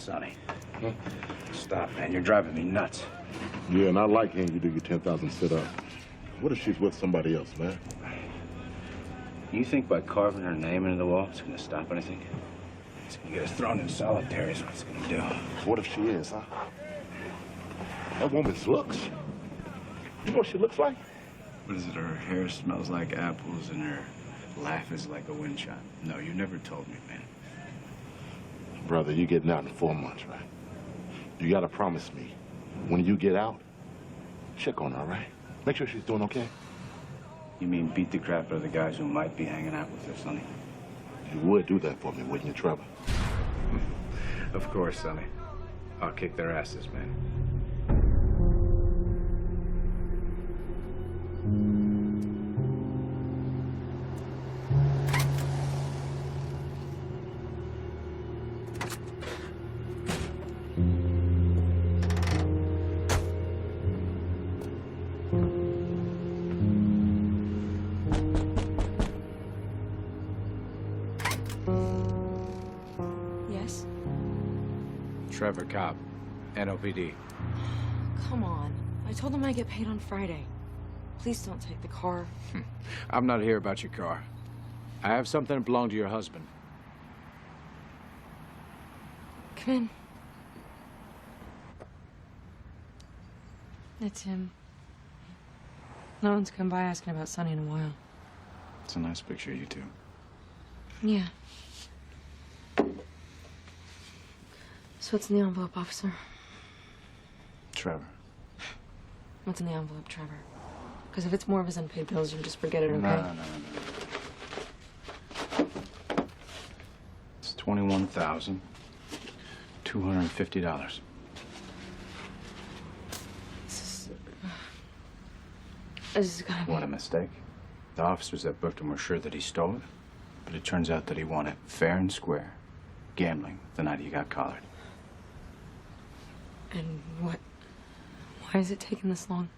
Sonny. Stop, man. You're driving me nuts. Yeah, and I like hearing you do your 10,000 sit-ups. What if she's with somebody else, man? You think by carving her name into the wall, it's gonna stop anything? It's gonna get us thrown in solitary is what it's gonna do. What if she is, huh? That woman's looks. You know what she looks like? What is it? Her hair smells like apples and her laugh is like a wind chime. No, you never told me, man. Brother, you're getting out in 4 months, right? You gotta promise me, when you get out, check on her, all right? Make sure she's doing okay. You mean beat the crap out of the guys who might be hanging out with her, Sonny? You would do that for me, wouldn't you, Trevor? Of course, Sonny. I'll kick their asses, man. Yes? Trevor Cobb, NOPD. Come on. I told them I get paid on Friday. Please don't take the car. I'm not here about your car. I have something that belonged to your husband. Come in. It's him. No one's come by asking about Sonny in a while. It's a nice picture of you two. Yeah. So what's in the envelope, officer? Trevor. What's in the envelope, Trevor? Because if it's more of his unpaid bills, you can just forget it, okay? No. It's $21,250. This is gonna be... What a mistake. The officers that booked him were sure that he stole it, but it turns out that he won it fair and square, gambling the night he got collared. And what? Why is it taking this long?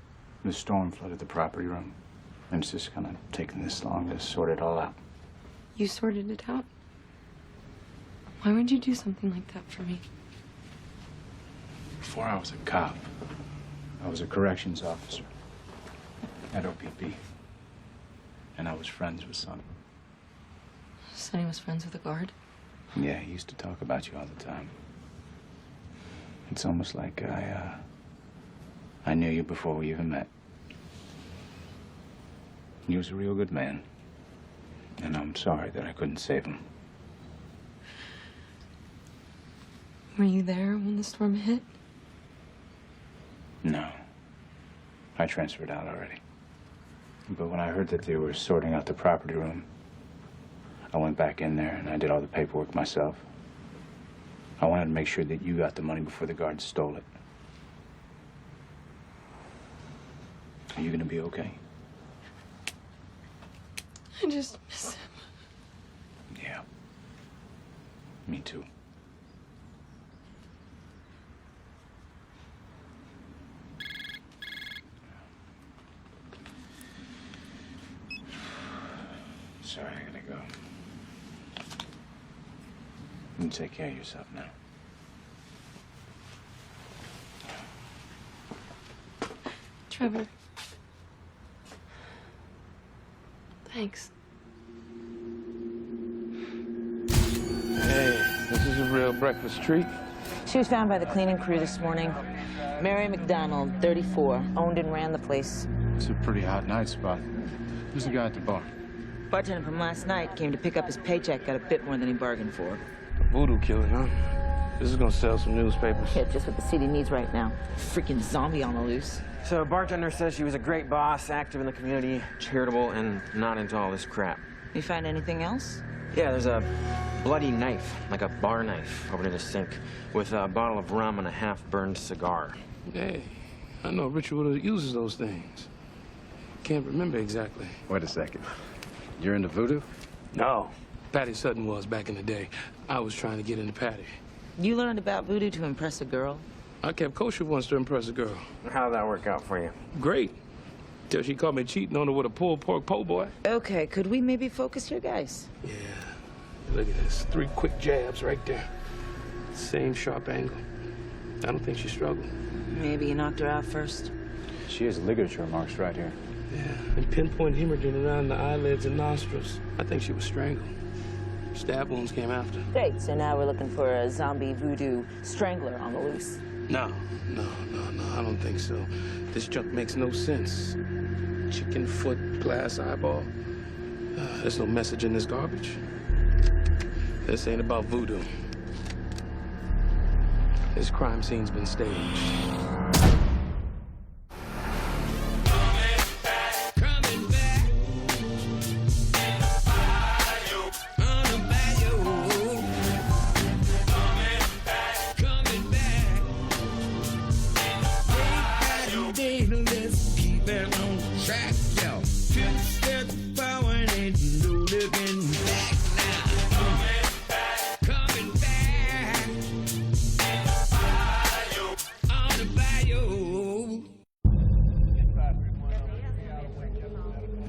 The storm flooded the property room, and it's just kind of taken this long to sort it all out. You sorted it out? Why would you do something like that for me? Before I was a cop, I was a corrections officer at OPP, and I was friends with Sonny. Sonny was friends with a guard? Yeah, he used to talk about you all the time. It's almost like I knew you before we even met. He was a real good man, and I'm sorry that I couldn't save him. Were you there when the storm hit? No. I transferred out already. But when I heard that they were sorting out the property room, I went back in there and I did all the paperwork myself. I wanted to make sure that you got the money before the guards stole it. Are you gonna be okay? I just miss him. Yeah. Me too. Sorry, I gotta go. You take care of yourself now. Trevor. Thanks. Hey, this is a real breakfast treat. She was found by the cleaning crew this morning. Mary McDonald, 34, owned and ran the place. It's a pretty hot night spot. Who's the guy at the bar? Bartender from last night came to pick up his paycheck, got a bit more than he bargained for. A voodoo killer, huh? This is gonna sell some newspapers. Yeah, just what the city needs right now. Freaking zombie on the loose. So bartender says she was a great boss, active in the community, charitable, and not into all this crap. You find anything else? Yeah, there's a bloody knife, like a bar knife, over in the sink, with a bottle of rum and a half-burned cigar. Hey, I know a ritual that uses those things. Can't remember exactly. Wait a second. You're into voodoo? No. Patty Sutton was back in the day. I was trying to get into Patty. You learned about voodoo to impress a girl? I kept kosher once to impress a girl. How'd that work out for you? Great. Till she caught me cheating on her with a pulled pork po' boy. Okay, could we maybe focus here, guys? Yeah. Look at this. 3 quick jabs right there. Same sharp angle. I don't think she struggled. Maybe you knocked her out first. She has ligature marks right here. Yeah, and pinpoint hemorrhaging around the eyelids and nostrils. I think she was strangled. Stab wounds came after. Great, so now we're looking for a zombie voodoo strangler on the loose. No, I don't think so. This junk makes no sense. Chicken foot, glass eyeball. There's no message in this garbage. This ain't about voodoo. This crime scene's been staged.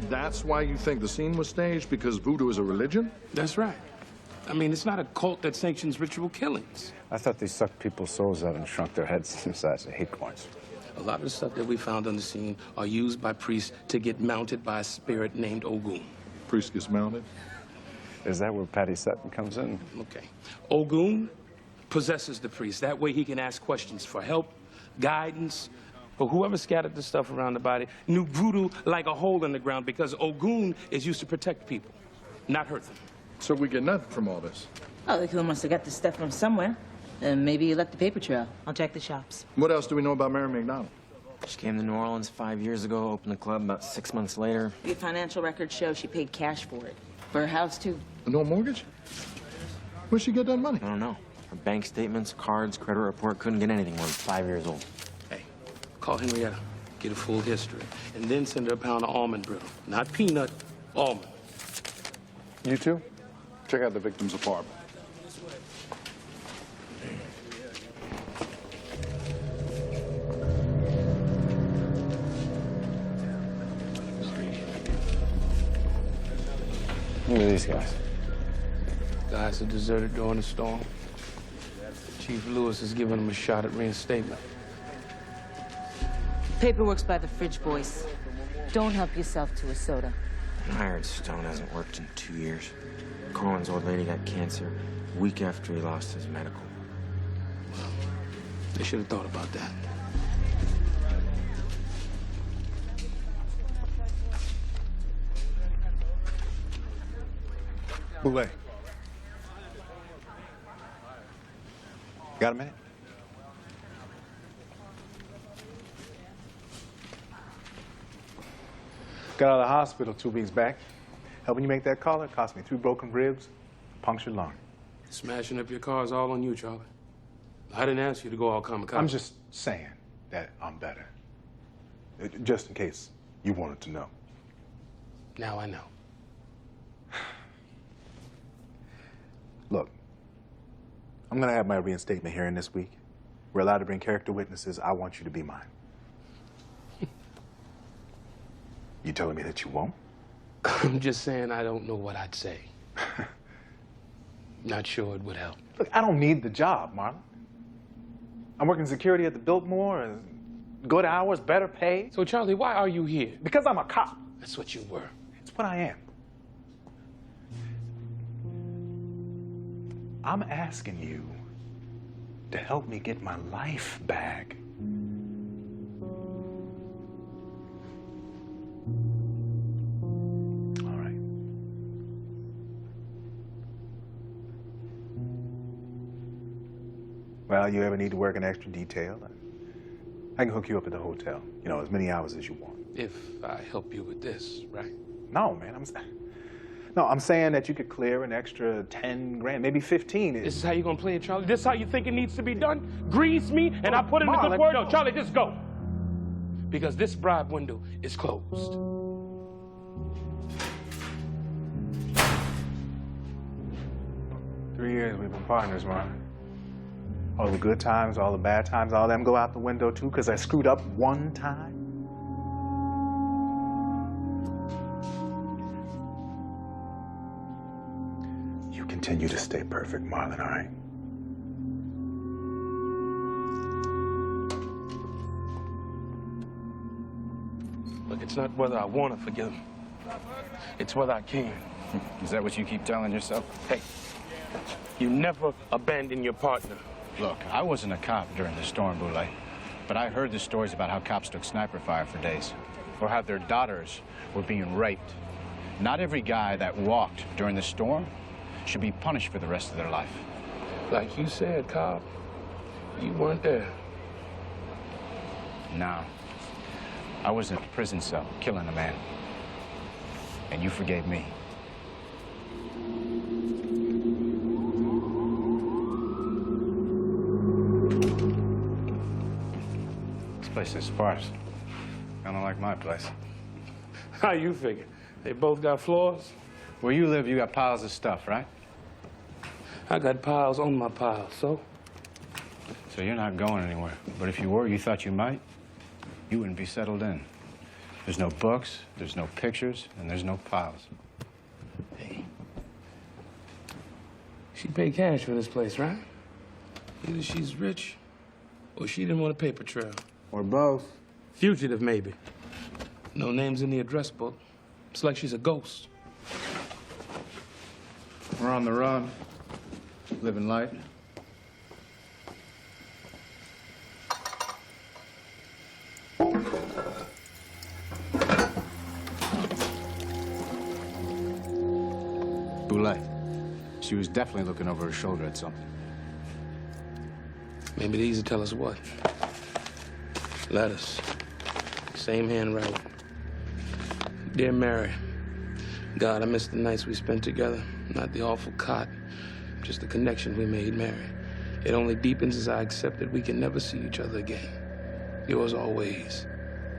That's why you think the scene was staged? Because voodoo is a religion? That's right. I mean, it's not a cult that sanctions ritual killings. I thought they sucked people's souls out and shrunk their heads the size of acorns. A lot of the stuff that we found on the scene are used by priests to get mounted by a spirit named Ogun. Priest gets mounted? Is that where Patty Sutton comes in? Okay. Ogun possesses the priest. That way he can ask questions for help, guidance. But whoever scattered the stuff around the body knew voodoo like a hole in the ground because Ogun is used to protect people, not hurt them. So we get nothing from all this? Oh, the killer must have got this stuff from somewhere. And maybe you left the paper trail. I'll check the shops. What else do we know about Mary McDonald? She came to New Orleans 5 years ago, opened the club about 6 months later. Your financial records show she paid cash for it. For her house, too. No mortgage? Where'd she get that money? I don't know. Her bank statements, cards, credit report, couldn't get anything more than 5 years old. Hey, call Henrietta, get a full history, and then send her a pound of almond brittle. Not peanut, almond. You too? Check out the victim's apartment. Who are these guys? Guys that deserted during the storm. Chief Lewis is giving them a shot at reinstatement. Paperwork's by the fridge, boys. Don't help yourself to a soda. I heard Stone hasn't worked in 2 years. Colin's old lady got cancer a week after he lost his medical. They should have thought about that. Boulay. Got a minute? Got out of the hospital 2 weeks back. Helping you make that collar cost me 3 broken ribs, a punctured lung. Smashing up your car is all on you, Charlie. I didn't ask you to go all kamikaze. I'm just saying that I'm better. Just in case you wanted to know. Now I know. Look, I'm gonna have my reinstatement hearing this week. We're allowed to bring character witnesses. I want you to be mine. You telling me that you won't? I'm just saying I don't know what I'd say. Not sure it would help. Look, I don't need the job, Marlon. I'm working security at the Biltmore, good hours, better pay. So, Charlie, why are you here? Because I'm a cop. That's what you were. It's what I am. I'm asking you to help me get my life back. All right. Well, you ever need to work an extra detail, I can hook you up at the hotel. You know, as many hours as you want. If I help you with this, right? No, man, I'm saying that you could clear an extra 10 grand, maybe 15. This is how you're gonna play it, Charlie? This is how you think it needs to be done? Grease me and I put in a Marlon, good word? no. No, Charlie, just go. Because this bribe window is closed. Three years we've been partners, Marlon. All the good times, all the bad times, all them go out the window too, because I screwed up one time. You continue to stay perfect, Marlon, all right? It's not whether I want to forgive him. It's whether I can. Is that what you keep telling yourself? Hey, you never abandon your partner. Look, I wasn't a cop during the storm, Boulay, but I heard the stories about how cops took sniper fire for days, or how their daughters were being raped. Not every guy that walked during the storm should be punished for the rest of their life. Like you said, Cobb, you weren't there. No. I was in a prison cell, killing a man. And you forgave me. This place is sparse. Kinda like my place. How you figure? They both got flaws? Where you live, you got piles of stuff, right? I got piles on my piles, so? So you're not going anywhere. But if you were, you thought you might, you wouldn't be settled in. There's no books, there's no pictures, and there's no piles. Hey. She paid cash for this place, right? Either she's rich, or she didn't want a paper trail. Or both. Fugitive, maybe. No names in the address book. It's like she's a ghost. We're on the run, living light. Boulay. She was definitely looking over her shoulder at something. Maybe these will tell us what. Letters. Same handwriting. Dear Mary, God, I miss the nights we spent together. Not the awful cot, just the connection we made, Mary. It only deepens as I accept that we can never see each other again. Yours always,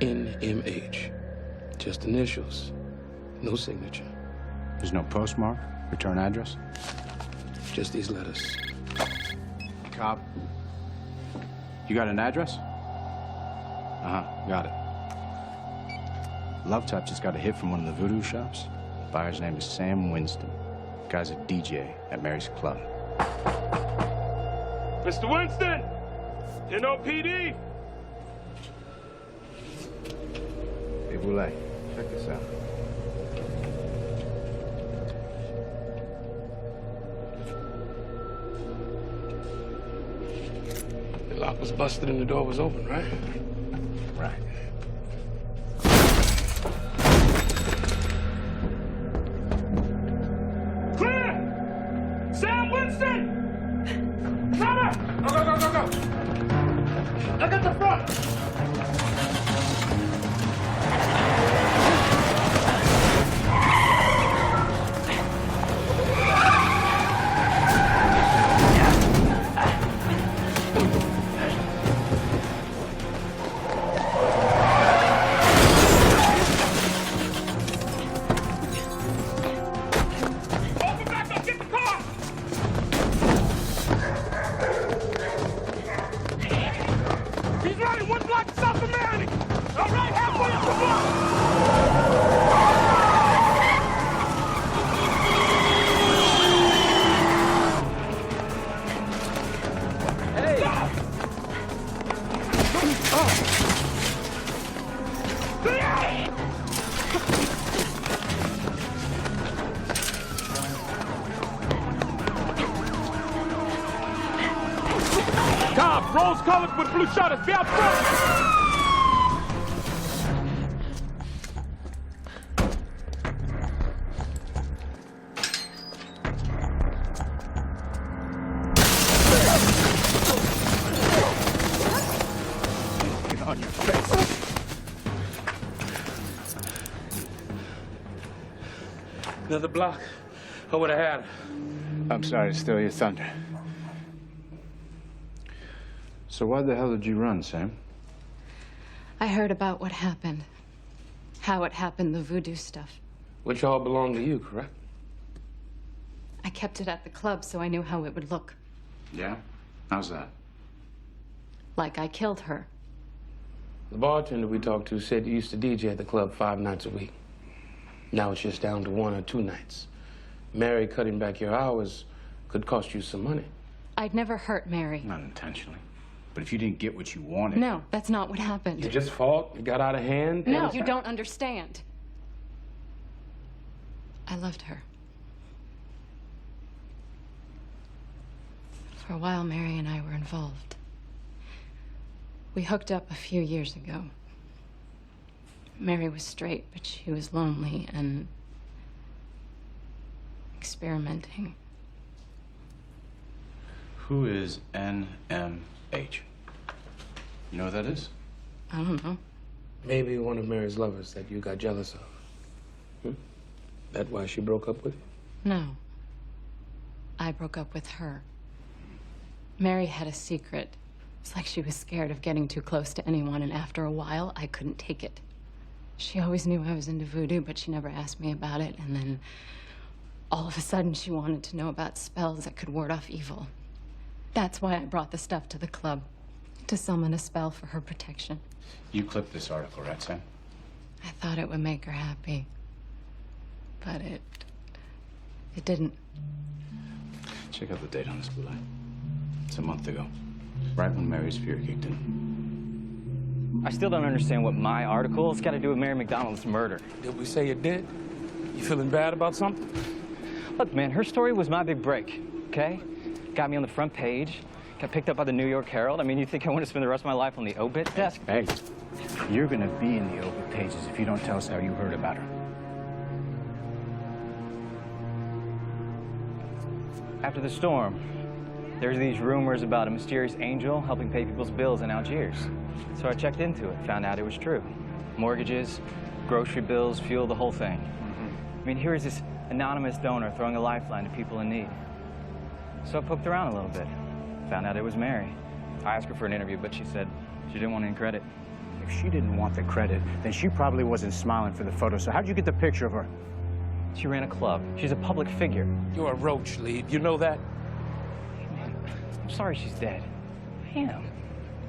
NMH. Just initials, no signature. There's no postmark, return address? Just these letters. Cobb, you got an address? Got it. Love Touch just got a hit from one of the voodoo shops. Buyer's name is Sam Winston. Guy's a DJ at Mary's Club. Mr. Winston! NOPD! Hey, Boulay, check this out. The lock was busted and the door was open, right? Right. Clear! Sam Winston! Cover! Go! Look at the front! Cobb, rose-colored with blue shutters, be out front! Get on your face. Another block. I would have had her. I'm sorry to steal your thunder. So why the hell did you run, Sam? I heard about what happened. How it happened, the voodoo stuff. Which all belonged to you, correct? I kept it at the club so I knew how it would look. Yeah? How's that? Like I killed her. The bartender we talked to said you used to DJ at the club 5 nights a week. Now it's just down to 1 or 2 nights. Mary cutting back your hours could cost you some money. I'd never hurt Mary. Not intentionally. But if you didn't get what you wanted... No, that's not what happened. You just fought, it got out of hand. No, you don't understand. I loved her. For a while, Mary and I were involved. We hooked up a few years ago. Mary was straight, but she was lonely and experimenting. Who is NMH? You know what that is? I don't know. Maybe one of Mary's lovers that you got jealous of. That why she broke up with you? No. I broke up with her. Mary had a secret. It's like she was scared of getting too close to anyone, and after a while, I couldn't take it. She always knew I was into voodoo, but she never asked me about it, and then all of a sudden she wanted to know about spells that could ward off evil. That's why I brought the stuff to the club, to summon a spell for her protection. You clipped this article, right, Sam? I thought it would make her happy, but it didn't. Check out the date on this blue light. It's a month ago, right when Mary's fear kicked in. I still don't understand what my article has got to do with Mary McDonald's murder. Did we say it did? You feeling bad about something? Look, man, her story was my big break, okay? Got me on the front page, got picked up by the New York Herald. I mean, you think I want to spend the rest of my life on the obit desk? Hey, you're gonna be in the obit pages if you don't tell us how you heard about her. After the storm, there's these rumors about a mysterious angel helping pay people's bills in Algiers. So I checked into it, found out it was true. Mortgages, grocery bills, fuel, the whole thing. I mean, here is this anonymous donor throwing a lifeline to people in need. So I poked around a little bit, found out it was Mary. I asked her for an interview, but she said she didn't want any credit. If she didn't want the credit, then she probably wasn't smiling for the photo. So how'd you get the picture of her? She ran a club. She's a public figure. You're a roach, Lee. You know that? I'm sorry she's dead. I am.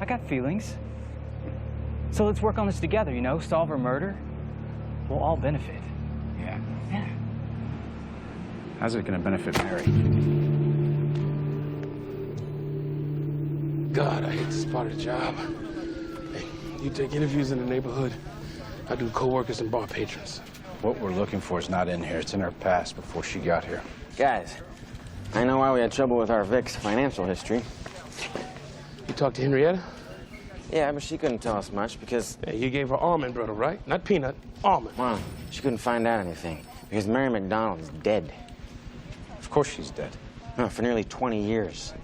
I got feelings. So let's work on this together, you know? Solve her murder. We'll all benefit. Yeah. Yeah. How's it gonna benefit Mary? God, I hate this part of the job. Hey, you take interviews in the neighborhood. I do co-workers and bar patrons. What we're looking for is not in here. It's in her past before she got here. Guys, I know why we had trouble with our Vic's financial history. You talked to Henrietta? Yeah, but she couldn't tell us much because... Yeah, you gave her almond brittle, right? Not peanut, almond. Well, she couldn't find out anything because Mary McDonald is dead. Of course she's dead. No, for nearly 20 years.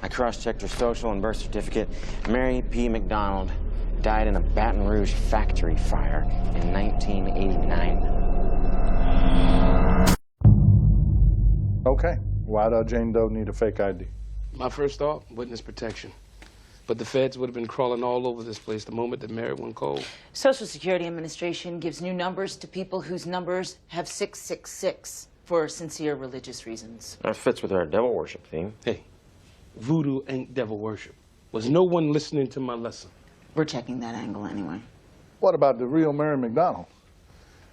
I cross-checked her social and birth certificate. Mary P. McDonald died in a Baton Rouge factory fire in 1989. Okay. Why does Jane Doe need a fake ID? My first thought, witness protection. But the feds would have been crawling all over this place the moment that Mary went cold. Social Security Administration gives new numbers to people whose numbers have 666 for sincere religious reasons. That fits with our devil worship theme. Hey, voodoo ain't devil worship. Was no one listening to my lesson? We're checking that angle anyway. What about the real Mary McDonald?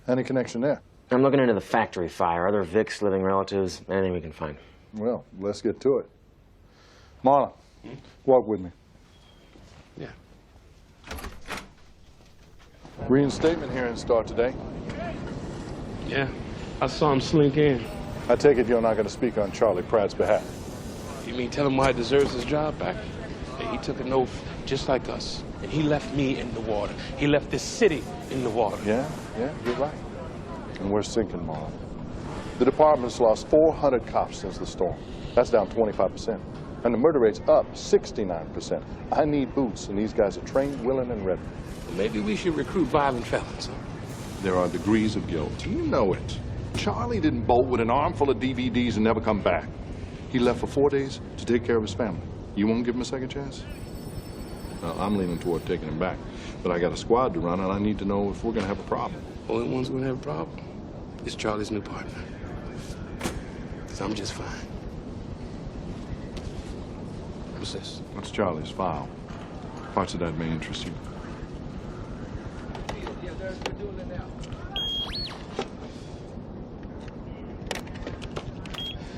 Any connection there? I'm looking into the factory fire, other Vic's living relatives, anything we can find. Well, let's get to it. Marla, walk with me. Yeah. Reinstatement hearings start today. Yeah, I saw him slink in. I take it you're not going to speak on Charlie Pratt's behalf. You mean tell him why he deserves his job back? Hey, he took an oath just like us, and he left me in the water. He left this city in the water. Yeah, you're right. And we're sinking, Marla. The department's lost 400 cops since the storm. That's down 25%. And the murder rate's up 69%. I need boots, and these guys are trained, willing, and ready. Maybe we should recruit violent felons. There are degrees of guilt. You know it. Charlie didn't bolt with an arm full of DVDs and never come back. He left for 4 days to take care of his family. You won't give him a second chance? I'm leaning toward taking him back. But I got a squad to run, and I need to know if we're going to have a problem. Only one's going to have a problem is Charlie's new partner. Because I'm just fine. What's this? That's Charlie's file. Parts of that may interest you.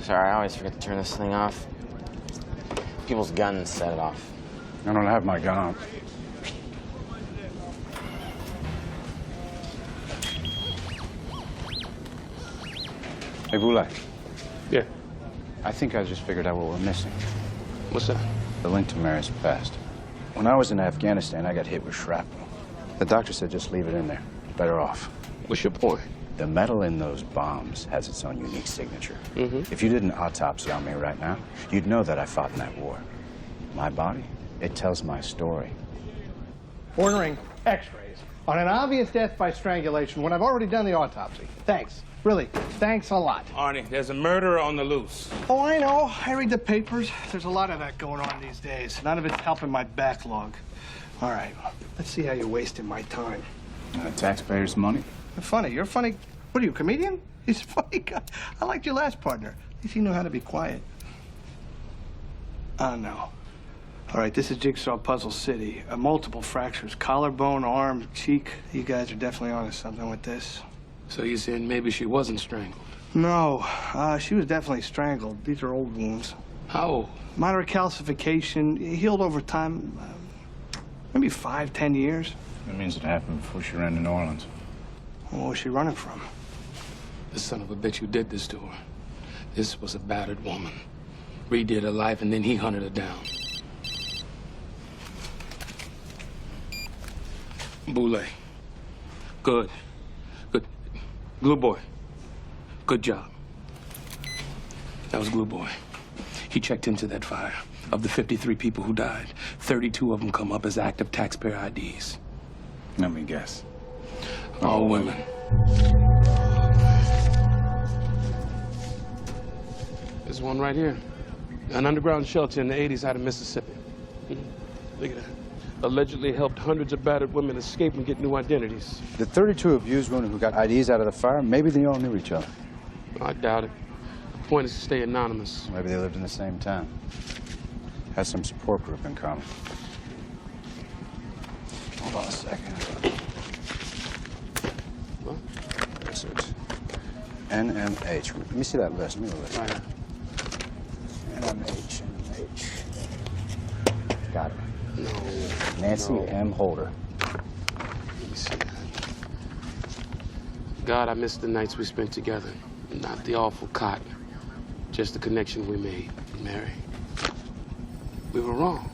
Sorry, I always forget to turn this thing off. People's guns set it off. I don't have my gun on. Hey, Ville. Yeah. I think I just figured out what we're missing. What's that? The link to Mary's past. When I was in Afghanistan, I got hit with shrapnel. The doctor said just leave it in there. Better off. What's your point? The metal in those bombs has its own unique signature. If you did an autopsy on me right now, you'd know that I fought in that war. My body, it tells my story. Ordering x-rays on an obvious death by strangulation when I've already done the autopsy. Thanks. Really, thanks a lot. Arnie, there's a murderer on the loose. Oh, I know. I read the papers. There's a lot of that going on these days. None of it's helping my backlog. All right, let's see how you're wasting my time. Taxpayers' money? You're funny. You're funny. What are you, a comedian? He's a funny guy. I liked your last partner. At least he knew how to be quiet. Oh, no. All right, this is Jigsaw Puzzle City. Multiple fractures. Collarbone, arm, cheek. You guys are definitely onto something with this. So you're saying maybe she wasn't strangled? No, she was definitely strangled. These are old wounds. How old? Moderate calcification, healed over time, maybe 5, 10 years. That means it happened before she ran to New Orleans. What was she running from? The son of a bitch who did this to her. This was a battered woman. Redid her life, and then he hunted her down. Boulay. Good. Good. Glue Boy. Good job. That was Glue Boy. He checked into that fire. Of the 53 people who died, 32 of them come up as active taxpayer IDs. Let me guess. All women. There's one right here. An underground shelter in the 80s out of Mississippi. Look at that. Allegedly helped hundreds of battered women escape and get new identities. The 32 abused women who got IDs out of the fire, maybe they all knew each other. I doubt it. The point is to stay anonymous. Maybe they lived in the same town. Had some support group in common. Hold on a second. What? Is it? NMH. Let me see that list. Let me look. Right. NMH. Got it. No. Nancy M. Holder. Let me see that. God, I miss the nights we spent together. Not the awful cot. Just the connection we made, Mary. We were wrong.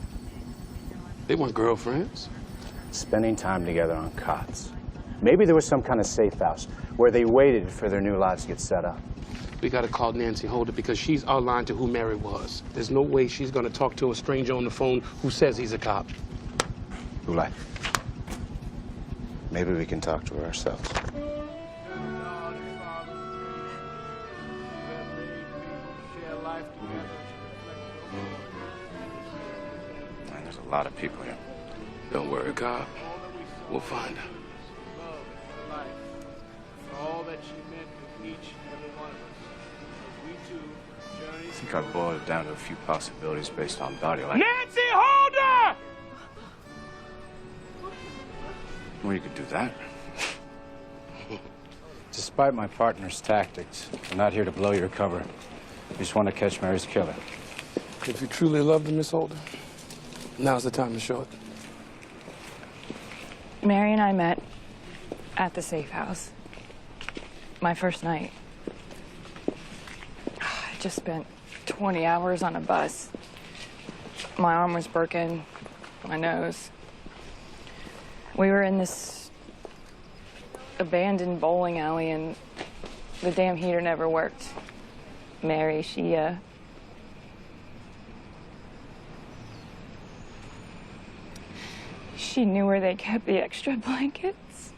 They weren't girlfriends. Spending time together on cots. Maybe there was some kind of safe house where they waited for their new lives to get set up. We gotta call Nancy Holder because she's outlined to who Mary was. There's no way she's gonna talk to a stranger on the phone who says he's a cop. Boulay. Maybe we can talk to her ourselves. Man, there's a lot of people here. Don't worry, cop. We'll find her. All that she meant to each and every one of us. We two journeyed. I think I boiled it down to a few possibilities based on body language. Nancy Holder! Well, you could do that. Despite my partner's tactics, I'm not here to blow your cover. I just want to catch Mary's killer. If you truly love her, Miss Holder, now's the time to show it. Mary and I met at the safe house. My first night. I just spent 20 hours on a bus. My arm was broken, my nose. We were in this abandoned bowling alley and the damn heater never worked. Mary, she knew where they kept the extra blankets.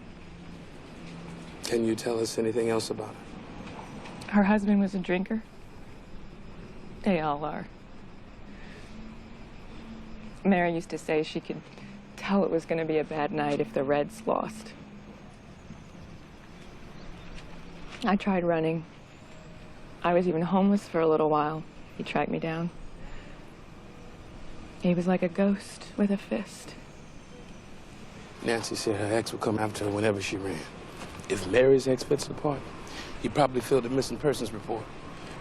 Can you tell us anything else about her? Her husband was a drinker. They all are. Mary used to say she could tell it was going to be a bad night if the Reds lost. I tried running. I was even homeless for a little while. He tracked me down. He was like a ghost with a fist. Nancy said her ex would come after her whenever she ran. If Mary's ex fits the part, he probably filled a missing persons report.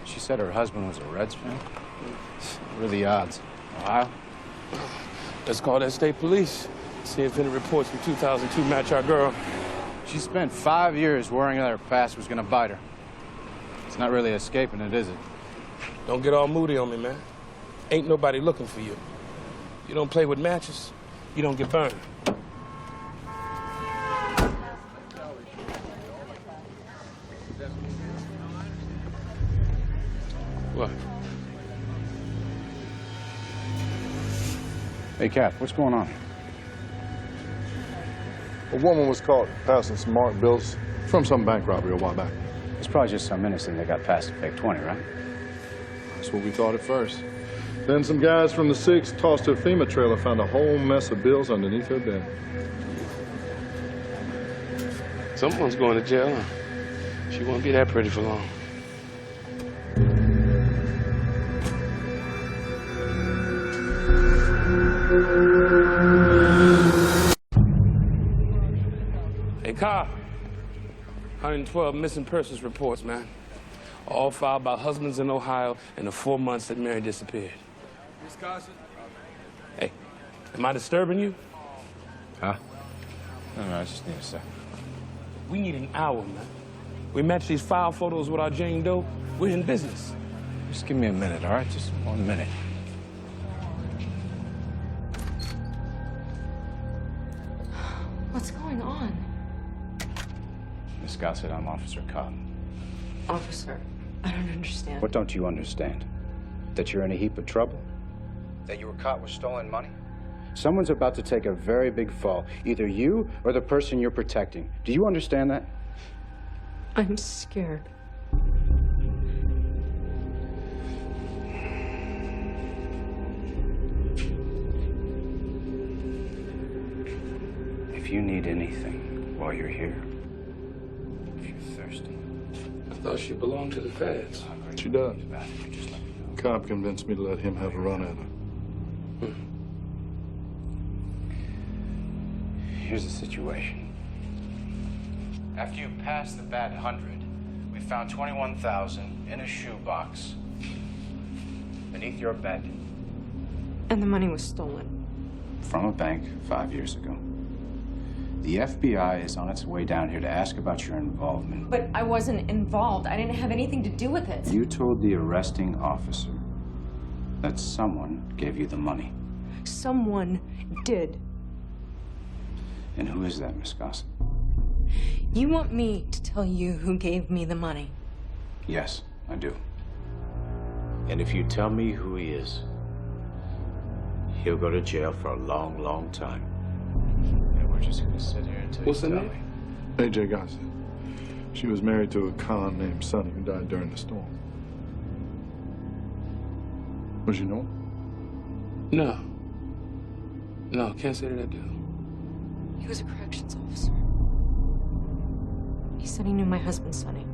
She said her husband was a Reds fan? What are the odds? Ohio? Let's call that state police. See if any reports from 2002 match our girl. She spent 5 years worrying that her past was gonna bite her. It's not really escaping it, is it? Don't get all moody on me, man. Ain't nobody looking for you. You don't play with matches, you don't get burned. What? Hey, Cap, what's going on? A woman was caught passing some marked bills from some bank robbery a while back. It's probably just some innocent that got past a fake 20, right? That's what we thought at first. Then some guys from the 6 tossed her FEMA trailer, found a whole mess of bills underneath her bed. Someone's going to jail. She won't be that pretty for long. Hey, cop. 112 missing persons reports, man. All filed by husbands in Ohio in the 4 months that Mary disappeared. Wisconsin? Hey, am I disturbing you? Huh? No, I just need a sec. We need an hour, man. We match these file photos with our Jane Doe. We're in business. Just give me a minute, all right? Just 1 minute. What's going on? Miss Gossett, I'm Officer Cobb. Officer, I don't understand. What don't you understand? That you're in a heap of trouble? That you were caught with stolen money? Someone's about to take a very big fall. Either you or the person you're protecting. Do you understand that? I'm scared. If you need anything while you're here, if you're thirsty. I thought she belonged to the feds. She does. Cobb convinced me to let him have a run at her. Here's the situation. After you passed the bad 100, we found 21,000 in a shoebox beneath your bed. And the money was stolen. From a bank 5 years ago. The FBI is on its way down here to ask about your involvement. But I wasn't involved. I didn't have anything to do with it. You told the arresting officer that someone gave you the money. Someone did. And who is that, Miss Gossett? You want me to tell you who gave me the money? Yes, I do. And if you tell me who he is, he'll go to jail for a long, long time. And we're just gonna sit here until What's you her tell name? me. A.J. Gossett. She was married to a con named Sonny who died during the storm. Was you know him? No. No, can't say that I do. He was a corrections officer. He said he knew my husband, Sonny.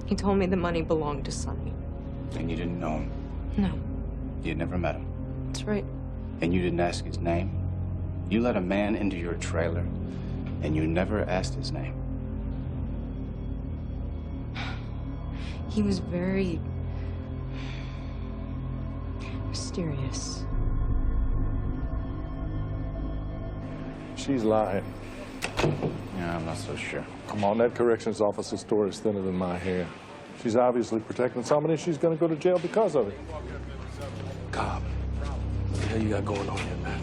He told me the money belonged to Sonny. And you didn't know him? No, You'd never met him? that's right. And you didn't ask his name? You let a man into your trailer, and you never asked his name? He was very mysterious. She's lying. Yeah, I'm not so sure. Come on, that corrections officer's story is thinner than my hair. She's obviously protecting somebody, and she's going to go to jail because of it. Cobb, what the hell you got going on here, man?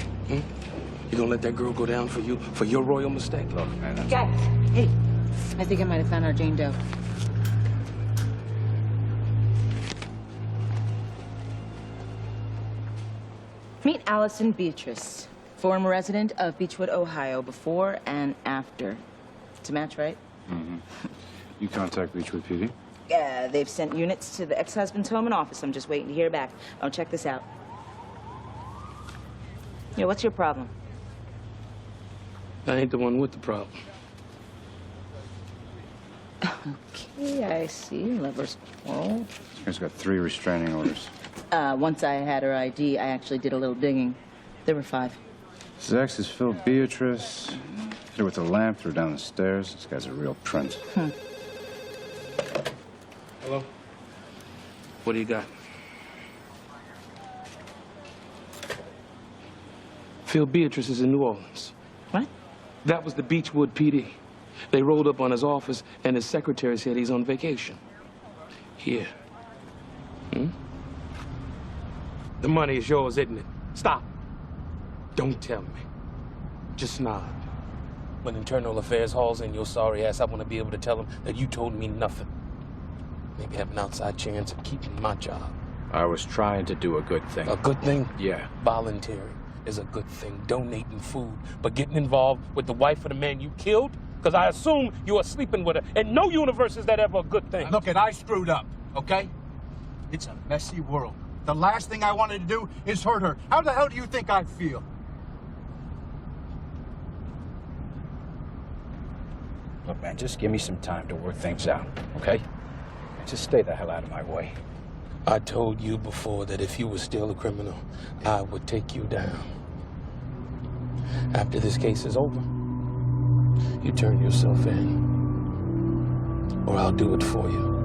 You gonna let that girl go down for you, for your royal mistake? Look, man, that's... Guys, hey, I think I might have found our Jane Doe. Meet Allison Beatrice, former resident of Beechwood, Ohio, before and after. It's a match, right? Mm-hmm. You contact Beechwood PD? Yeah, they've sent units to the ex-husband's home and office. I'm just waiting to hear back. Oh, check this out. Yeah, what's your problem? I ain't the one with the problem. Okay, I see. Lover's quarrel. She's got 3 restraining orders. Once I had her ID, I actually did a little digging. There were 5. His ex is Phil Beatrice. Hit her with a lamp, threw her down the stairs. This guy's a real prince. Hello? What do you got? Phil Beatrice is in New Orleans. What? That was the Beechwood PD. They rolled up on his office, and his secretary said he's on vacation. Here. The money is yours, isn't it? Stop. Don't tell me. Just nod. When Internal Affairs hauls in your sorry ass, I want to be able to tell them that you told me nothing. Maybe have an outside chance of keeping my job. I was trying to do a good thing. A good thing? Yeah. Volunteering is a good thing. Donating food. But getting involved with the wife of the man you killed? Because I assume you are sleeping with her. And no universe is that ever a good thing. Look, I screwed up, okay? It's a messy world. The last thing I wanted to do is hurt her. How the hell do you think I feel? Look, man, just give me some time to work things out, okay? Just stay the hell out of my way. I told you before that if you were still a criminal, I would take you down. After this case is over, you turn yourself in, or I'll do it for you.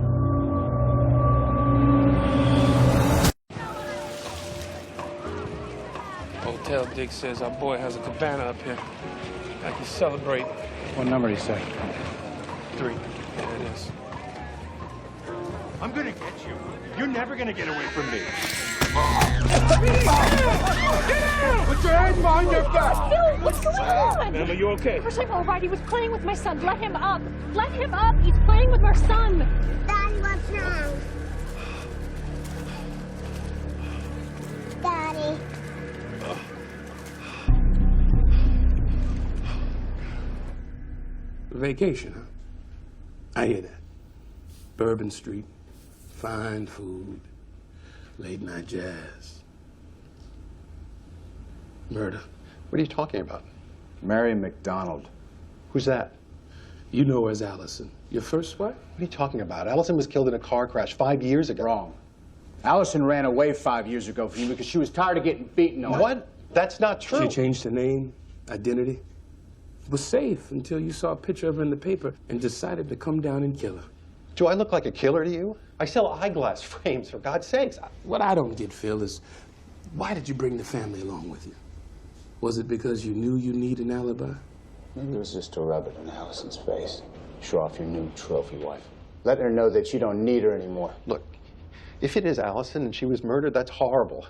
Hotel Dick says our boy has a cabana up here. I can celebrate. What number did he say? 3. There it is. I'm gonna get you. You're never gonna get away from me. Put your hands behind your back. Phil, what's going on? Ma'am, are you okay? Of course I'm all right. He was playing with my son. Let him up. Let him up. He's playing with our son. Daddy, what's wrong? Daddy. Vacation, huh? I hear that. Bourbon Street, fine food, late night jazz. Murder. What are you talking about? Mary McDonald. Who's that? You know her as Allison. Your first wife? What are you talking about? Allison was killed in a car crash 5 years ago. Wrong. Allison ran away 5 years ago from you because she was tired of getting beaten on. What? That's not true. She changed her name, identity. It was safe until you saw a picture of her in the paper and decided to come down and kill her. Do I look like a killer to you? I sell eyeglass frames, for God's sakes. What I don't get, Phil, is why did you bring the family along with you? Was it because you knew you need an alibi? Maybe it was just to rub it in Allison's face. Show off your new trophy wife. Let her know that you don't need her anymore. Look, if it is Allison and she was murdered, that's horrible.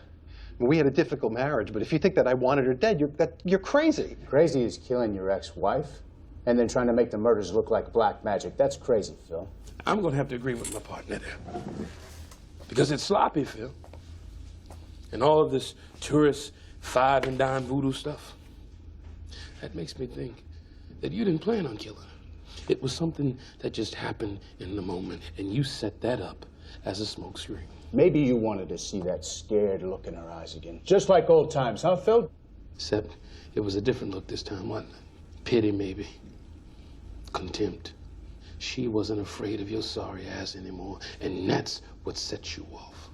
We had a difficult marriage, but if you think that I wanted her dead, you're crazy. Crazy is killing your ex-wife and then trying to make the murders look like black magic. That's crazy, Phil. I'm going to have to agree with my partner there. Because it's sloppy, Phil. And all of this tourist 5 and dime voodoo stuff. That makes me think that you didn't plan on killing her. It was something that just happened in the moment, and you set that up as a smokescreen. Maybe you wanted to see that scared look in her eyes again. Just like old times, huh, Phil? Except it was a different look this time, wasn't it? Pity, maybe. Contempt. She wasn't afraid of your sorry ass anymore, and that's what set you off.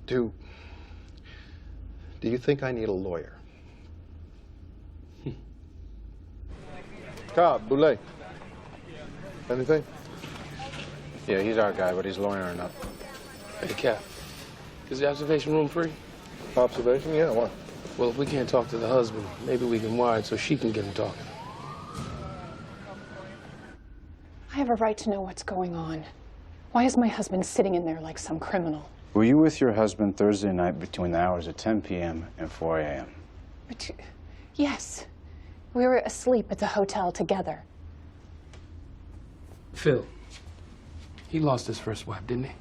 Do you think I need a lawyer? Cobb, Boulay. Anything? Yeah, he's our guy, but he's lawyering up. Hey, Cap, is the observation room free? Observation? Yeah, what? Well, if we can't talk to the husband, maybe we can wire it so she can get him talking. I have a right to know what's going on. Why is my husband sitting in there like some criminal? Were you with your husband Thursday night between the hours of 10 p.m. and 4 a.m.? Yes. We were asleep at the hotel together. Phil, he lost his first wife, didn't he?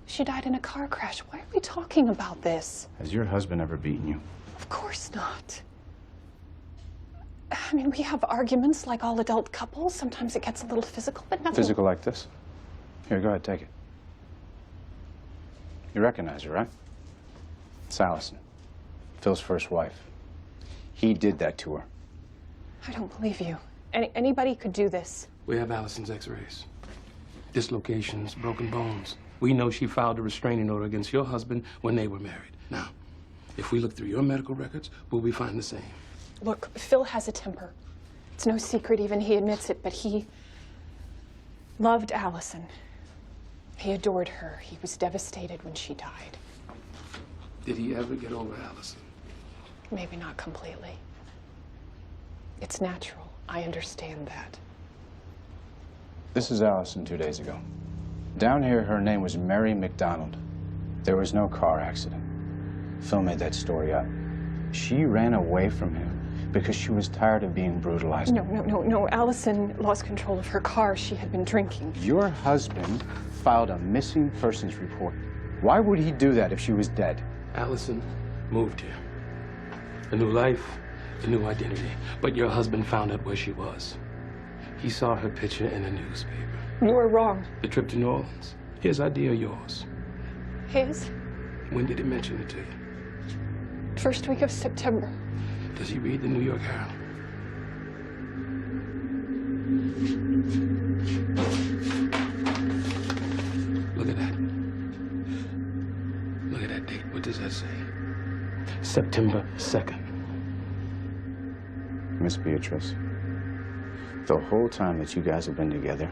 She died in a car crash. Why are we talking about this? Has your husband ever beaten you? Of course not. I mean, we have arguments like all adult couples. Sometimes it gets a little physical, but nothing... Physical like this? Here, go ahead, take it. You recognize her, right? It's Allison, Phil's first wife. He did that to her. I don't believe you. Anybody could do this. We have Allison's x-rays. Dislocations, broken bones. We know she filed a restraining order against your husband when they were married. Now, if we look through your medical records, will we find the same? Look, Phil has a temper. It's no secret, even he admits it, but he loved Allison. He adored her. He was devastated when she died. Did he ever get over Allison? Maybe not completely. It's natural. I understand that. This is Allison 2 days ago. Down here, her name was Mary McDonald. There was no car accident. Phil made that story up. She ran away from him because she was tired of being brutalized. No. Allison lost control of her car. She had been drinking. Your husband filed a missing persons report. Why would he do that if she was dead? Allison moved here. A new life, a new identity. But your husband found out where she was. He saw her picture in the newspaper. You are wrong. The trip to New Orleans. His idea or yours? His? When did he mention it to you? First week of September. Does he read the New York Herald? Look at that. Look at that date. What does that say? September 2nd. Miss Beatrice, the whole time that you guys have been together,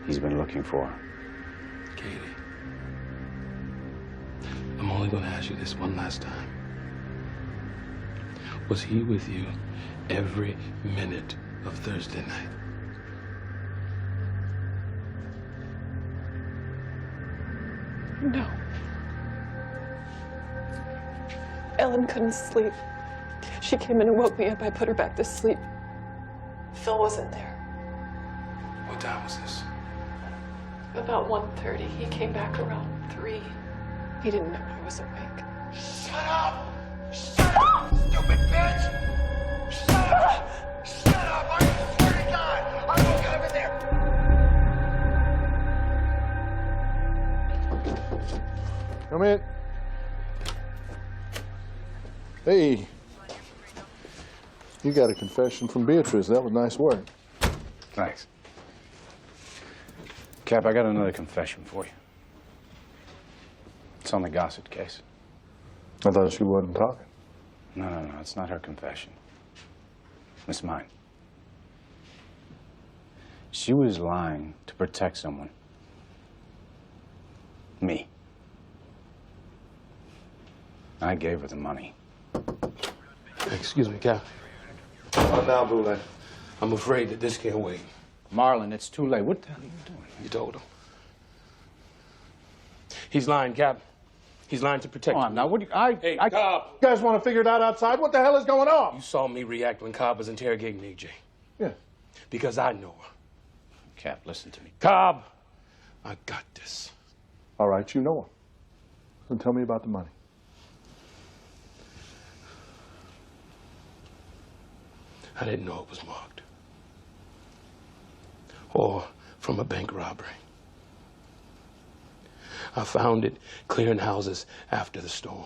he's been looking for her. Katie, I'm only going to ask you this one last time. Was he with you every minute of Thursday night? No. Ellen couldn't sleep. She came in and woke me up. I put her back to sleep. Phil wasn't there. What time was this? About 1:30. He came back around 3. He didn't know I was awake. Shut up! Shut up, stupid bitch! Shut up! Shut up! I swear to God, I will come in there! Come in. Hey. You got a confession from Beatrice. That was nice work. Thanks. Cap, I got another confession for you. It's on the Gossett case. I thought she wasn't talking. No, it's not her confession. It's mine. She was lying to protect someone. Me. I gave her the money. Excuse me, Cap. What now, Boulay? I'm afraid that this can't wait. Marlon, it's too late. What the hell are you doing? You told him. He's lying, Cap. He's lying to protect you. Now, what do you... Hey, Cobb! You guys want to figure it out outside? What the hell is going on? You saw me react when Cobb was interrogating AJ. Yeah. Because I know her. Cap, listen to me. Cobb! I got this. All right, you know her. Then tell me about the money. I didn't know it was marked. Or from a bank robbery. I found it clearing houses after the storm.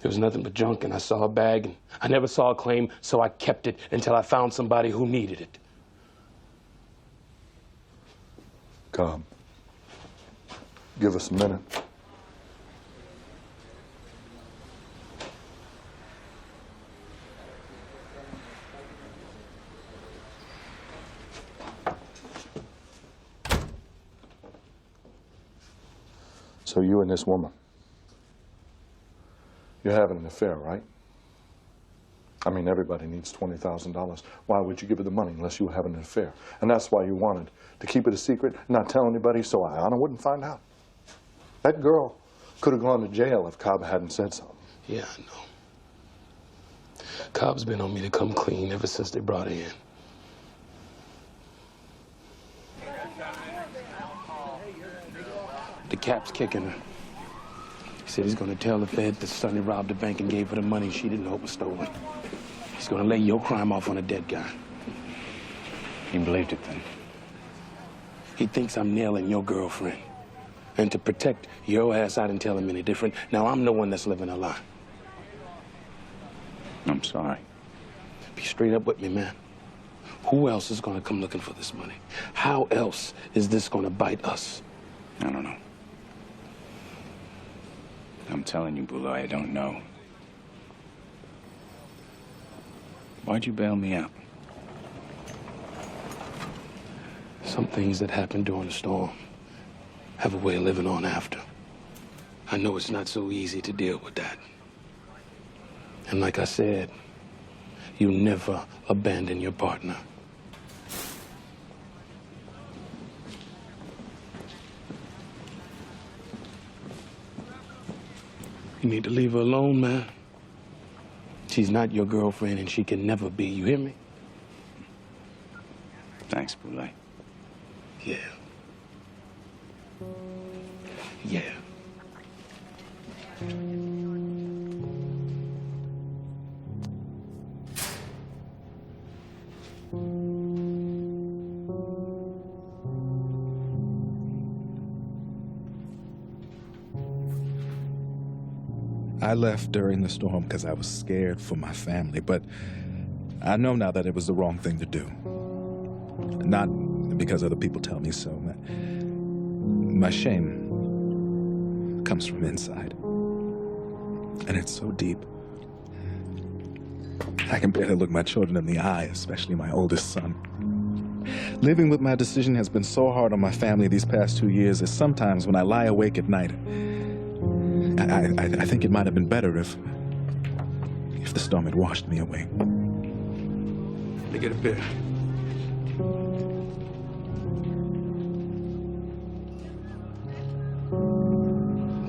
There was nothing but junk, and I saw a bag, and I never saw a claim, so I kept it until I found somebody who needed it. Come. Give us a minute. So you and this woman, you're having an affair, right? I mean, everybody needs $20,000. Why would you give her the money unless you were having an affair? And that's why you wanted to keep it a secret, not tell anybody, so Anna wouldn't find out. That girl could have gone to jail if Cobb hadn't said something. Yeah, I know. Cobb's been on me to come clean ever since they brought her in. The Cap's kicking her. He said he's gonna tell the Fed that Sonny robbed the bank and gave her the money she didn't know was stolen. He's gonna lay your crime off on a dead guy. You believed it then? He thinks I'm nailing your girlfriend. And to protect your ass, I didn't tell him any different. Now I'm the one that's living a lie. I'm sorry. Be straight up with me, man. Who else is gonna come looking for this money? How else is this gonna bite us? I don't know. I'm telling you, Bulo, I don't know. Why'd you bail me out? Some things that happened during the storm have a way of living on after. I know it's not so easy to deal with that. And like I said, you never abandon your partner. You need to leave her alone, man. She's not your girlfriend, and she can never be. You hear me? Thanks, Boulay. Yeah. Yeah. I left during the storm because I was scared for my family, but I know now that it was the wrong thing to do. Not because other people tell me so. My shame comes from inside, and it's so deep. I can barely look my children in the eye, especially my oldest son. Living with my decision has been so hard on my family these past 2 years that sometimes when I lie awake at night, I think it might have been better if the storm had washed me away. Let me get a beer.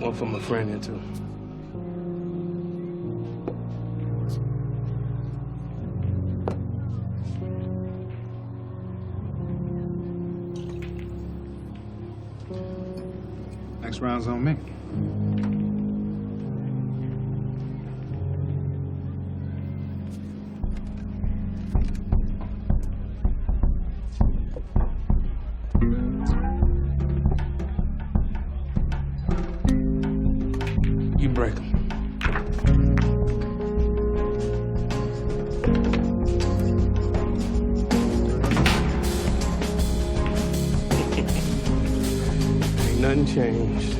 One for my friend here, too. Next round's on me. You break them. Ain't nothing changed.